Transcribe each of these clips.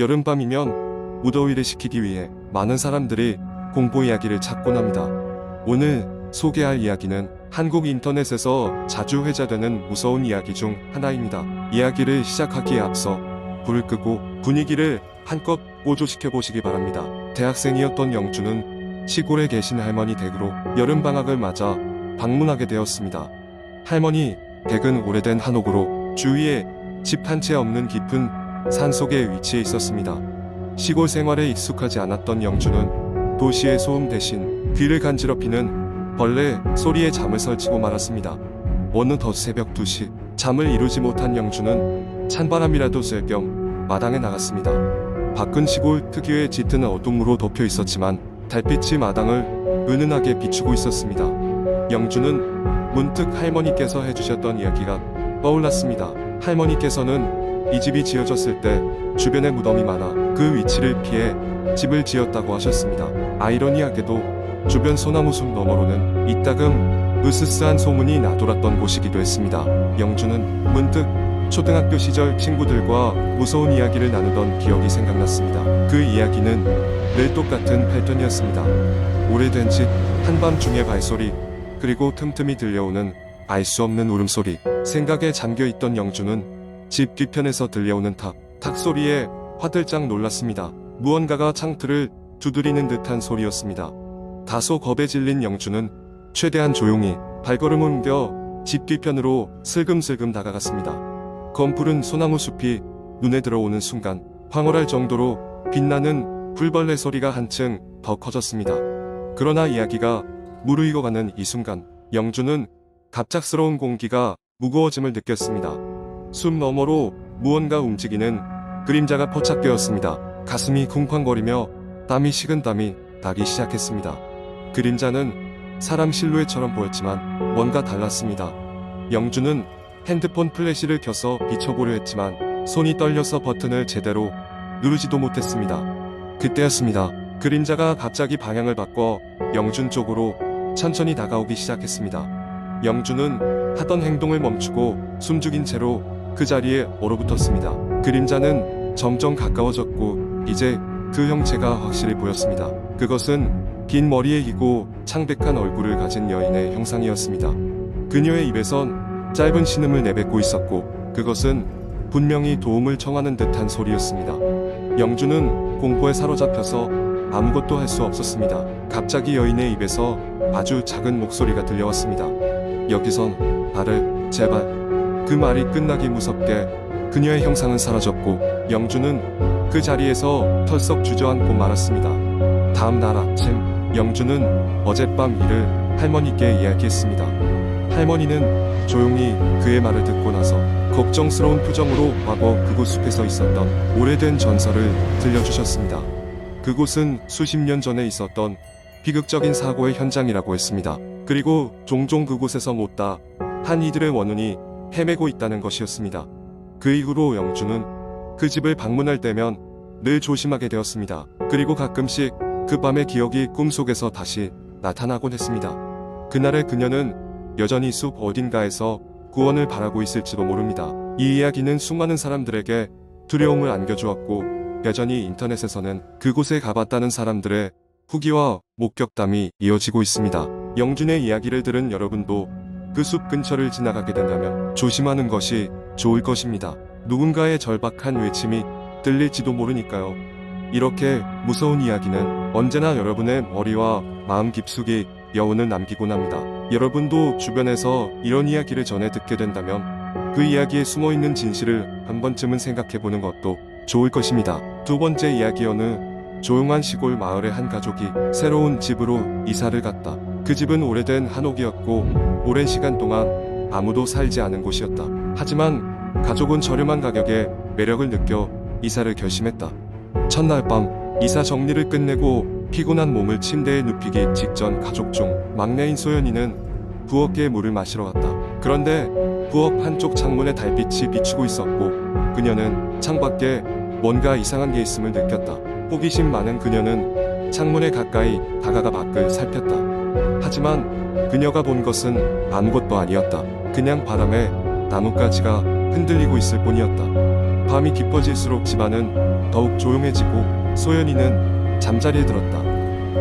여름밤이면 무더위를 식히기 위해 많은 사람들이 공포 이야기를 찾곤 합니다. 오늘 소개할 이야기는 한국 인터넷에서 자주 회자되는 무서운 이야기 중 하나입니다. 이야기를 시작하기에 앞서 불을 끄고 분위기를 한껏 고조시켜 보시기 바랍니다. 대학생이었던 영주는 시골에 계신 할머니 댁으로 여름방학을 맞아 방문하게 되었습니다. 할머니 댁은 오래된 한옥으로 주위에 집 한 채 없는 깊은 산속에 위치해 있었습니다. 시골 생활에 익숙하지 않았던 영주는 도시의 소음 대신 귀를 간지럽히는 벌레 소리에 잠을 설치고 말았습니다. 어느덧 새벽 2시 잠을 이루지 못한 영주는 찬바람이라도 쐴 겸 마당에 나갔습니다. 밖은 시골 특유의 짙은 어둠으로 덮여 있었지만 달빛이 마당을 은은하게 비추고 있었습니다. 영주는 문득 할머니께서 해주셨던 이야기가 떠올랐습니다. 할머니께서는 이 집이 지어졌을 때 주변에 무덤이 많아 그 위치를 피해 집을 지었다고 하셨습니다. 아이러니하게도 주변 소나무 숲 너머로는 이따금 으스스한 소문이 나돌았던 곳이기도 했습니다. 영주는 문득 초등학교 시절 친구들과 무서운 이야기를 나누던 기억이 생각났습니다. 그 이야기는 늘 똑같은 패턴이었습니다. 오래된 집, 한밤중의 발소리, 그리고 틈틈이 들려오는 알 수 없는 울음소리. 생각에 잠겨있던 영주는 집 뒤편에서 들려오는 탁 소리에 화들짝 놀랐습니다. 무언가가 창틀을 두드리는 듯한 소리였습니다. 다소 겁에 질린 영주는 최대한 조용히 발걸음을 옮겨 집 뒤편으로 슬금슬금 다가갔습니다. 검푸른 소나무 숲이 눈에 들어오는 순간 황홀할 정도로 빛나는 불벌레 소리가 한층 더 커졌습니다. 그러나 이야기가 무르익어가는 이 순간 영주는 갑작스러운 공기가 무거워짐을 느꼈습니다. 숲 너머로 무언가 움직이는 그림자가 포착되었습니다. 가슴이 쿵쾅거리며 땀이 식은땀이 나기 시작했습니다. 그림자는 사람 실루엣처럼 보였지만 뭔가 달랐습니다. 영주는 핸드폰 플래시를 켜서 비춰보려 했지만 손이 떨려서 버튼을 제대로 누르지도 못했습니다. 그때였습니다. 그림자가 갑자기 방향을 바꿔 영준 쪽으로 천천히 다가오기 시작했습니다. 영주는 하던 행동을 멈추고 숨죽인 채로 그 자리에 얼어붙었습니다. 그림자는 점점 가까워졌고 이제 그 형체가 확실히 보였습니다. 그것은 긴 머리에 기고 창백한 얼굴을 가진 여인의 형상이었습니다. 그녀의 입에선 짧은 신음을 내뱉고 있었고 그것은 분명히 도움을 청하는 듯한 소리였습니다. 영주는 공포에 사로잡혀서 아무것도 할 수 없었습니다. 갑자기 여인의 입에서 아주 작은 목소리가 들려왔습니다. 여기선 나를 제발. 그 말이 끝나기 무섭게 그녀의 형상은 사라졌고 영주는 그 자리에서 털썩 주저앉고 말았습니다. 다음 날 아침 영주는 어젯밤 일을 할머니께 이야기했습니다. 할머니는 조용히 그의 말을 듣고 나서 걱정스러운 표정으로 과거 그곳 숲에서 있었던 오래된 전설을 들려주셨습니다. 그곳은 수십 년 전에 있었던 비극적인 사고의 현장이라고 했습니다. 그리고 종종 그곳에서 못다 한 이들의 원혼이 헤매고 있다는 것이었습니다. 그 이후로 영주는 그 집을 방문할 때면 늘 조심하게 되었습니다. 그리고 가끔씩 그 밤의 기억이 꿈속에서 다시 나타나곤 했습니다. 그날의 그녀는 여전히 숲 어딘가에서 구원을 바라고 있을지도 모릅니다. 이 이야기는 수많은 사람들에게 두려움을 안겨주었고 여전히 인터넷에서는 그곳에 가봤다는 사람들의 후기와 목격담이 이어지고 있습니다. 영준의 이야기를 들은 여러분도 그 숲 근처를 지나가게 된다면 조심하는 것이 좋을 것입니다. 누군가의 절박한 외침이 들릴지도 모르니까요. 이렇게 무서운 이야기는 언제나 여러분의 머리와 마음 깊숙이 여운을 남기곤 합니다. 여러분도 주변에서 이런 이야기를 전해 듣게 된다면 그 이야기에 숨어있는 진실을 한 번쯤은 생각해보는 것도 좋을 것입니다. 두 번째 이야기. 어느 조용한 시골 마을의 한 가족이 새로운 집으로 이사를 갔다. 그 집은 오래된 한옥이었고 오랜 시간 동안 아무도 살지 않은 곳이었다. 하지만 가족은 저렴한 가격에 매력을 느껴 이사를 결심했다. 첫날 밤 이사 정리를 끝내고 피곤한 몸을 침대에 눕히기 직전 가족 중 막내인 소연이는 부엌에 물을 마시러 갔다. 그런데 부엌 한쪽 창문에 달빛이 비추고 있었고 그녀는 창밖에 뭔가 이상한 게 있음을 느꼈다. 호기심 많은 그녀는 창문에 가까이 다가가 밖을 살폈다. 하지만 그녀가 본 것은 아무것도 아니었다. 그냥 바람에 나뭇가지가 흔들리고 있을 뿐이었다. 밤이 깊어질수록 집안은 더욱 조용해지고 소연이는 잠자리에 들었다.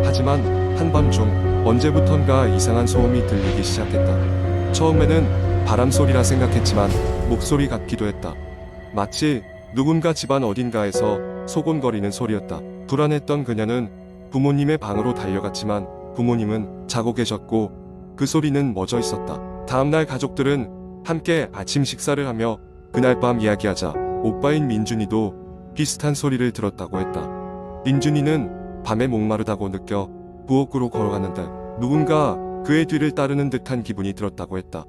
하지만 한밤중 언제부턴가 이상한 소음이 들리기 시작했다. 처음에는 바람 소리라 생각했지만 목소리 같기도 했다. 마치 누군가 집안 어딘가에서 소곤거리는 소리였다. 불안했던 그녀는 부모님의 방으로 달려갔지만 부모님은 자고 계셨고 그 소리는 멎어 있었다. 다음날 가족들은 함께 아침 식사를 하며 그날 밤 이야기하자 오빠인 민준이도 비슷한 소리를 들었다고 했다. 민준이는 밤에 목마르다고 느껴 부엌으로 걸어가는데 누군가 그의 뒤를 따르는 듯한 기분이 들었다고 했다.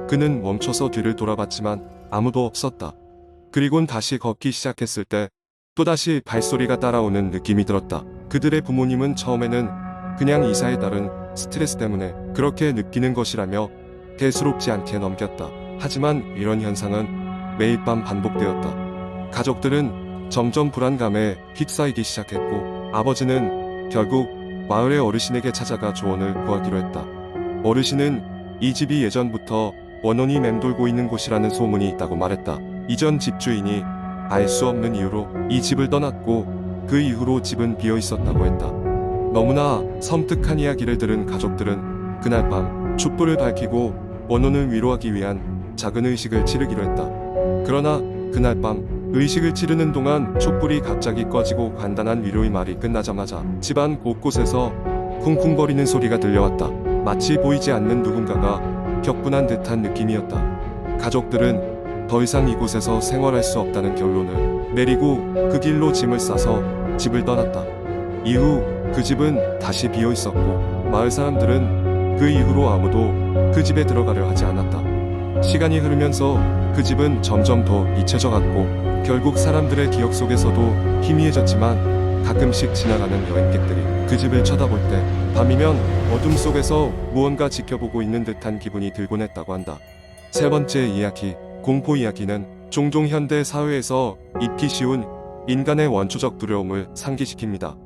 그는 멈춰서 뒤를 돌아봤지만 아무도 없었다. 그리곤 다시 걷기 시작했을 때 또다시 발소리가 따라오는 느낌이 들었다. 그들의 부모님은 처음에는 그냥 이사에 따른 스트레스 때문에 그렇게 느끼는 것이라며 대수롭지 않게 넘겼다. 하지만 이런 현상은 매일 밤 반복되었다. 가족들은 점점 불안감에 휩싸이기 시작했고 아버지는 결국 마을의 어르신에게 찾아가 조언을 구하기로 했다. 어르신은 이 집이 예전부터 원혼이 맴돌고 있는 곳이라는 소문이 있다고 말했다. 이전 집주인이 알 수 없는 이유로 이 집을 떠났고 그 이후로 집은 비어 있었다고 했다. 너무나 섬뜩한 이야기를 들은 가족들은 그날 밤 촛불을 밝히고 원혼을 위로하기 위한 작은 의식을 치르기로 했다. 그러나 그날 밤 의식을 치르는 동안 촛불이 갑자기 꺼지고 간단한 위로의 말이 끝나자마자 집안 곳곳에서 쿵쿵거리는 소리가 들려왔다. 마치 보이지 않는 누군가가 격분한 듯한 느낌이었다. 가족들은 더 이상 이곳에서 생활할 수 없다는 결론을 내리고 그 길로 짐을 싸서 집을 떠났다. 이후 그 집은 다시 비어 있었고 마을 사람들은 그 이후로 아무도 그 집에 들어가려 하지 않았다. 시간이 흐르면서 그 집은 점점 더 잊혀져 갔고 결국 사람들의 기억 속에서도 희미해졌지만 가끔씩 지나가는 여행객들이 그 집을 쳐다볼 때 밤이면 어둠 속에서 무언가 지켜보고 있는 듯한 기분이 들곤 했다고 한다. 세 번째 이야기, 공포 이야기는 종종 현대 사회에서 잊기 쉬운 인간의 원초적 두려움을 상기시킵니다.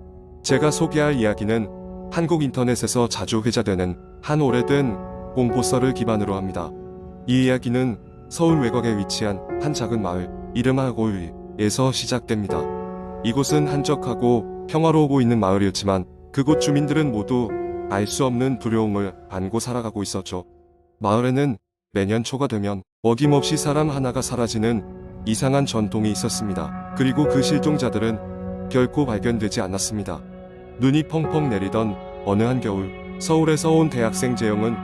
제가 소개할 이야기는 한국 인터넷에서 자주 회자되는 한 오래된 공포설을 기반으로 합니다. 이 이야기는 서울 외곽에 위치한 한 작은 마을 이름하고일에서 시작됩니다. 이곳은 한적하고 평화로워 보이는 마을이었지만 그곳 주민들은 모두 알 수 없는 두려움을 안고 살아가고 있었죠. 마을에는 매년 초가 되면 어김없이 사람 하나가 사라지는 이상한 전통이 있었습니다. 그리고 그 실종자들은 결코 발견되지 않았습니다. 눈이 펑펑 내리던 어느 한겨울 서울에서 온 대학생 재영은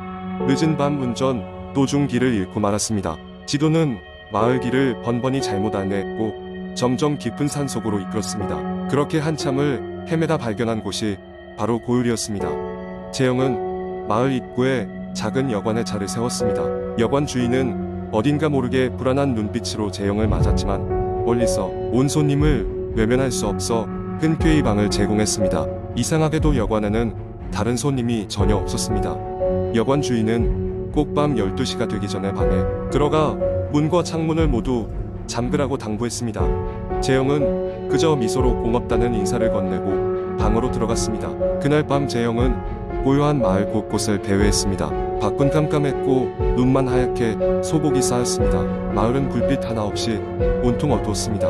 늦은 밤 운전 도중 길을 잃고 말았습니다. 지도는 마을 길을 번번이 잘못 안내했고 점점 깊은 산속으로 이끌었습니다. 그렇게 한참을 헤매다 발견한 곳이 바로 고을이었습니다. 재영은 마을 입구에 작은 여관에 차를 세웠습니다. 여관 주인은 어딘가 모르게 불안한 눈빛으로 재영을 맞았지만 멀리서 온 손님을 외면할 수 없어 흔쾌히 방을 제공했습니다. 이상하게도 여관에는 다른 손님이 전혀 없었습니다. 여관 주인은 꼭 밤 12시가 되기 전에 방에 들어가 문과 창문을 모두 잠그라고 당부했습니다. 재영은 그저 미소로 고맙다는 인사를 건네고 방으로 들어갔습니다. 그날 밤 재영은 고요한 마을 곳곳을 배회했습니다. 밖은 깜깜했고 눈만 하얗게 소복이 쌓였습니다. 마을은 불빛 하나 없이 온통 어두웠습니다.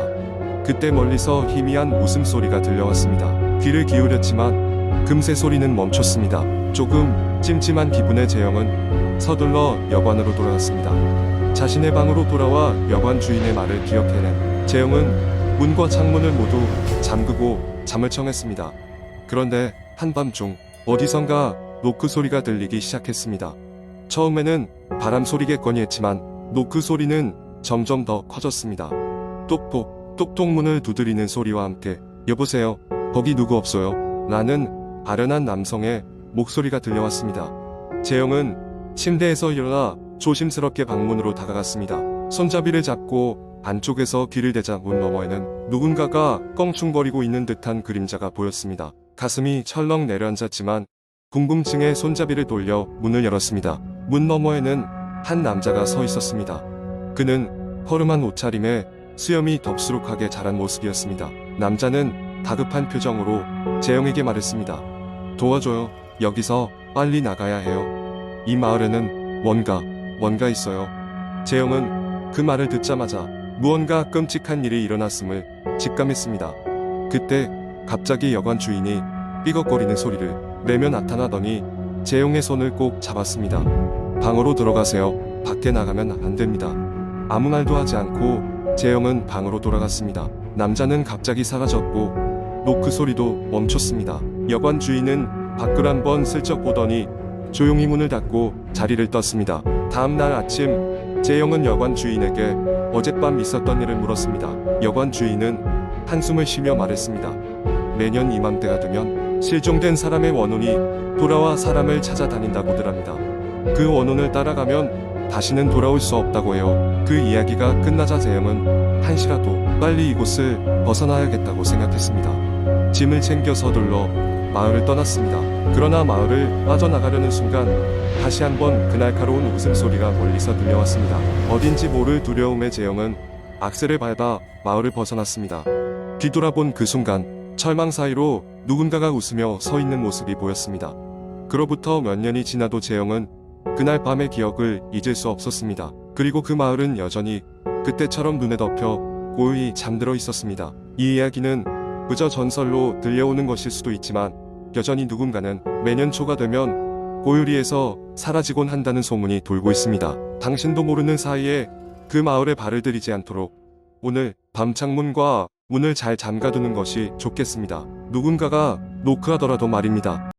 그때 멀리서 희미한 웃음소리가 들려왔습니다. 귀를 기울였지만 금세 소리는 멈췄습니다. 조금 찜찜한 기분의 재영은 서둘러 여관으로 돌아갔습니다. 자신의 방으로 돌아와 여관 주인의 말을 기억해낸 재영은 문과 창문을 모두 잠그고 잠을 청했습니다. 그런데 한밤중 어디선가 노크 소리가 들리기 시작했습니다. 처음에는 바람 소리겠거니 했지만 노크 소리는 점점 더 커졌습니다. 똑똑 똑똑 문을 두드리는 소리와 함께 여보세요, 거기 누구 없어요? 라는 아련한 남성의 목소리가 들려왔습니다. 재영은 침대에서 일어나 조심스럽게 방문으로 다가갔습니다. 손잡이를 잡고 안쪽에서 귀를 대자 문 너머에는 누군가가 껑충거리고 있는 듯한 그림자가 보였습니다. 가슴이 철렁 내려앉았지만 궁금증에 손잡이를 돌려 문을 열었습니다. 문 너머에는 한 남자가 서 있었습니다. 그는 허름한 옷차림에 수염이 덥수룩하게 자란 모습이었습니다. 남자는 다급한 표정으로 재영에게 말했습니다. 도와줘요. 여기서 빨리 나가야 해요. 이 마을에는 뭔가 있어요. 재영은 그 말을 듣자마자 무언가 끔찍한 일이 일어났음을 직감했습니다. 그때 갑자기 여관 주인이 삐걱거리는 소리를 내며 나타나더니 재용의 손을 꼭 잡았습니다. 방으로 들어가세요. 밖에 나가면 안 됩니다. 아무 말도 하지 않고 재용은 방으로 돌아갔습니다. 남자는 갑자기 사라졌고 노크 소리도 멈췄습니다. 여관 주인은 밖을 한번 슬쩍 보더니 조용히 문을 닫고 자리를 떴습니다. 다음 날 아침 재용은 여관 주인에게 어젯밤 있었던 일을 물었습니다. 여관 주인은 한숨을 쉬며 말했습니다. 매년 이맘때가 되면 실종된 사람의 원혼이 돌아와 사람을 찾아다닌다고들 합니다. 그 원혼을 따라가면 다시는 돌아올 수 없다고 해요. 그 이야기가 끝나자 재영은 한시라도 빨리 이곳을 벗어나야겠다고 생각했습니다. 짐을 챙겨 서둘러 마을을 떠났습니다. 그러나 마을을 빠져나가려는 순간 다시 한번 그 날카로운 웃음소리가 멀리서 들려왔습니다. 어딘지 모를 두려움에 재영은 악셀을 밟아 마을을 벗어났습니다. 뒤돌아본 그 순간 철망 사이로 누군가가 웃으며 서 있는 모습이 보였습니다. 그로부터 몇 년이 지나도 재영은 그날 밤의 기억을 잊을 수 없었습니다. 그리고 그 마을은 여전히 그때처럼 눈에 덮여 고요히 잠들어 있었습니다. 이 이야기는 그저 전설로 들려오는 것일 수도 있지만 여전히 누군가는 매년 초가 되면 고요리에서 사라지곤 한다는 소문이 돌고 있습니다. 당신도 모르는 사이에 그 마을에 발을 들이지 않도록 오늘 밤 창문과 문을 잘 잠가두는 것이 좋겠습니다. 누군가가 노크하더라도 말입니다.